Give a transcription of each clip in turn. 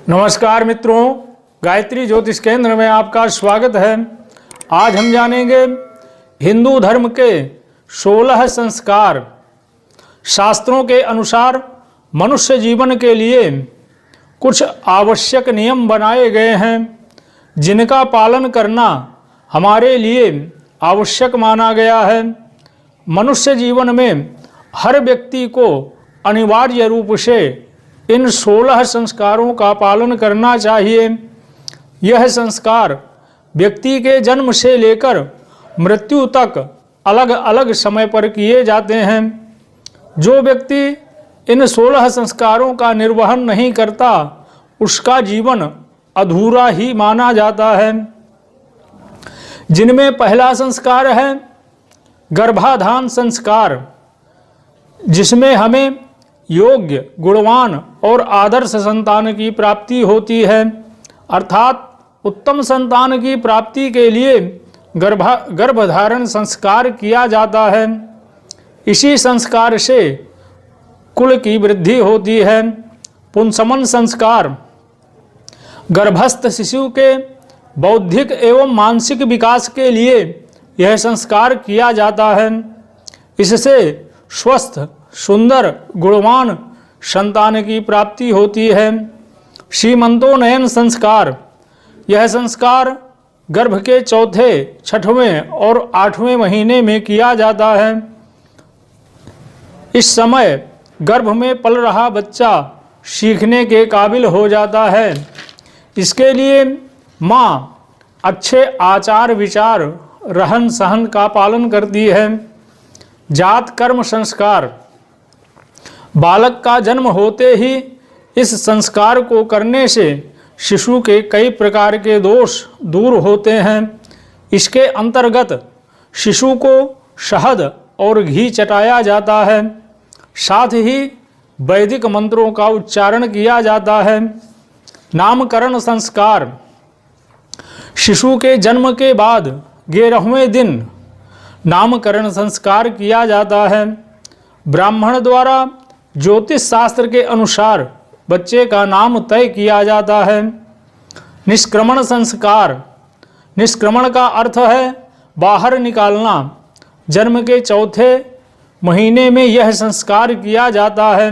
नमस्कार मित्रों, गायत्री ज्योतिष केंद्र में आपका स्वागत है। आज हम जानेंगे हिंदू धर्म के 16 संस्कार। शास्त्रों के अनुसार मनुष्य जीवन के लिए कुछ आवश्यक नियम बनाए गए हैं जिनका पालन करना हमारे लिए आवश्यक माना गया है। मनुष्य जीवन में हर व्यक्ति को अनिवार्य रूप से इन 16 संस्कारों का पालन करना चाहिए। यह संस्कार व्यक्ति के जन्म से लेकर मृत्यु तक अलग अलग समय पर किए जाते हैं। जो व्यक्ति इन 16 संस्कारों का निर्वहन नहीं करता उसका जीवन अधूरा ही माना जाता है। जिनमें पहला संस्कार है गर्भाधान संस्कार, जिसमें हमें योग्य, गुणवान और आदर्श संतान की प्राप्ति होती है। अर्थात उत्तम संतान की प्राप्ति के लिए गर्भधारण संस्कार किया जाता है। इसी संस्कार से कुल की वृद्धि होती है। पुंसमन संस्कार, गर्भस्थ शिशु के बौद्धिक एवं मानसिक विकास के लिए यह संस्कार किया जाता है। इससे स्वस्थ, सुंदर, गुणवान संतान की प्राप्ति होती है। सीमंतोन्नयन संस्कार, यह संस्कार गर्भ के चौथे, छठवें और 8वें महीने में किया जाता है। इस समय गर्भ में पल रहा बच्चा सीखने के काबिल हो जाता है। इसके लिए माँ अच्छे आचार विचार, रहन सहन का पालन करती है। जात कर्म संस्कार, बालक का जन्म होते ही इस संस्कार को करने से शिशु के कई प्रकार के दोष दूर होते हैं। इसके अंतर्गत शिशु को शहद और घी चटाया जाता है। साथ ही वैदिक मंत्रों का उच्चारण किया जाता है। नामकरण संस्कार, शिशु के जन्म के बाद 11वें दिन नामकरण संस्कार किया जाता है। ब्राह्मण द्वारा ज्योतिष शास्त्र के अनुसार बच्चे का नाम तय किया जाता है। निष्क्रमण संस्कार, निष्क्रमण का अर्थ है बाहर निकालना। जन्म के चौथे महीने में यह संस्कार किया जाता है।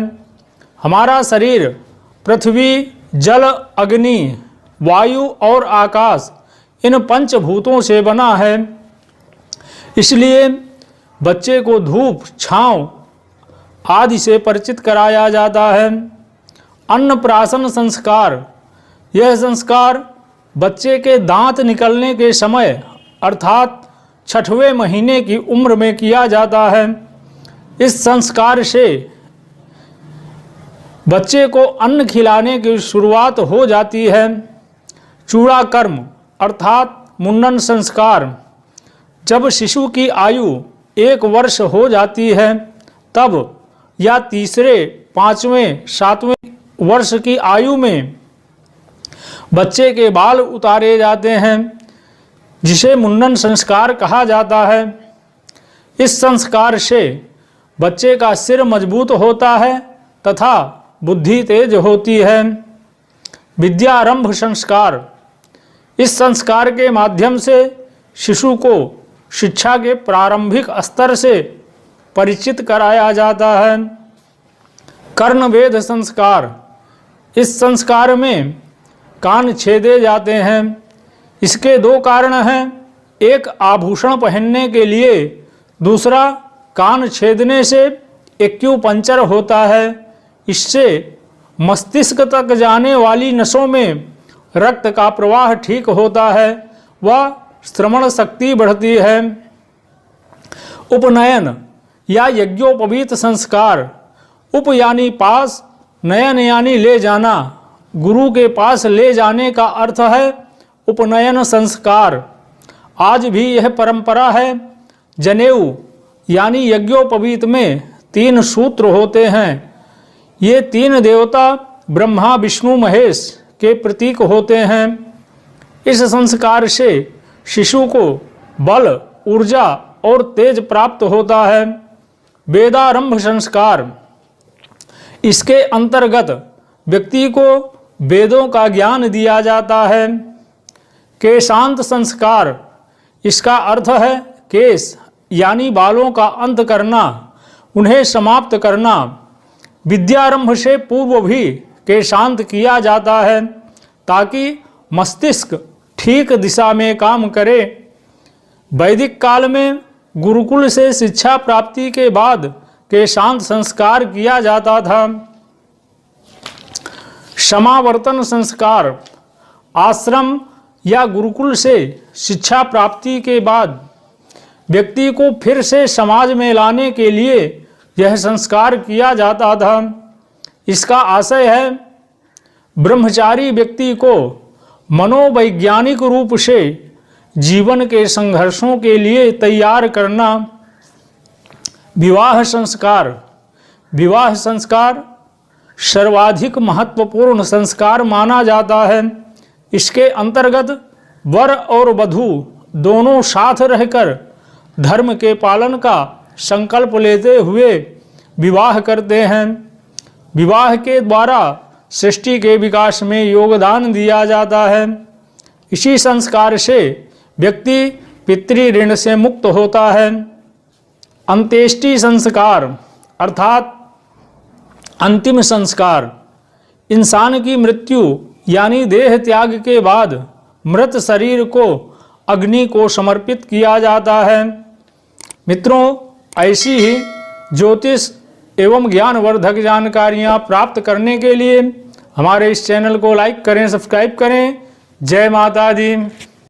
हमारा शरीर पृथ्वी, जल, अग्नि, वायु और आकाश, इन पंचभूतों से बना है। इसलिए बच्चे को धूप, छांव आदि से परिचित कराया जाता है। अन्नप्राशन संस्कार, यह संस्कार बच्चे के दांत निकलने के समय अर्थात 6वें महीने की उम्र में किया जाता है। इस संस्कार से बच्चे को अन्न खिलाने की शुरुआत हो जाती है। चूड़ा कर्म अर्थात मुंडन संस्कार, जब शिशु की आयु 1 वर्ष हो जाती है तब या तीसरे, 5वें, 7वें वर्ष की आयु में बच्चे के बाल उतारे जाते हैं, जिसे मुंडन संस्कार कहा जाता है। इस संस्कार से बच्चे का सिर मजबूत होता है तथा बुद्धि तेज होती है। विद्यारंभ संस्कार, इस संस्कार के माध्यम से शिशु को शिक्षा के प्रारंभिक स्तर से परिचित कराया जाता है। कर्णवेध संस्कार, इस संस्कार में कान छेदे जाते हैं। इसके 2 कारण हैं, एक आभूषण पहनने के लिए, दूसरा कान छेदने से एक्यूपंक्चर होता है। इससे मस्तिष्क तक जाने वाली नसों में रक्त का प्रवाह ठीक होता है व श्रवण शक्ति बढ़ती है। उपनयन या यज्ञोपवीत संस्कार, उप यानी पास, नयन यानी ले जाना, गुरु के पास ले जाने का अर्थ है उपनयन संस्कार। आज भी यह परंपरा है। जनेऊ यानी यज्ञोपवीत में 3 सूत्र होते हैं। ये 3 देवता ब्रह्मा, विष्णु, महेश के प्रतीक होते हैं। इस संस्कार से शिशु को बल, ऊर्जा और तेज प्राप्त होता है। वेदारंभ संस्कार, इसके अंतर्गत व्यक्ति को वेदों का ज्ञान दिया जाता है। केशांत संस्कार, इसका अर्थ है केश यानी बालों का अंत करना, उन्हें समाप्त करना। विद्यारंभ से पूर्व भी केशांत किया जाता है ताकि मस्तिष्क ठीक दिशा में काम करे। वैदिक काल में गुरुकुल से शिक्षा प्राप्ति के बाद केशांत संस्कार किया जाता था। समावर्तन संस्कार, आश्रम या गुरुकुल से शिक्षा प्राप्ति के बाद व्यक्ति को फिर से समाज में लाने के लिए यह संस्कार किया जाता था। इसका आशय है ब्रह्मचारी व्यक्ति को मनोवैज्ञानिक रूप से जीवन के संघर्षों के लिए तैयार करना। विवाह संस्कार, विवाह संस्कार सर्वाधिक महत्वपूर्ण संस्कार माना जाता है। इसके अंतर्गत वर और वधू दोनों साथ रहकर धर्म के पालन का संकल्प लेते हुए विवाह करते हैं। विवाह के द्वारा सृष्टि के विकास में योगदान दिया जाता है। इसी संस्कार से व्यक्ति पितृ ऋण से मुक्त होता है। अंत्येष्टि संस्कार अर्थात अंतिम संस्कार, इंसान की मृत्यु यानी देह त्याग के बाद मृत शरीर को अग्नि को समर्पित किया जाता है। मित्रों, ऐसी ही ज्योतिष एवं ज्ञानवर्धक जानकारियाँ प्राप्त करने के लिए हमारे इस चैनल को लाइक करें, सब्सक्राइब करें। जय माता दी।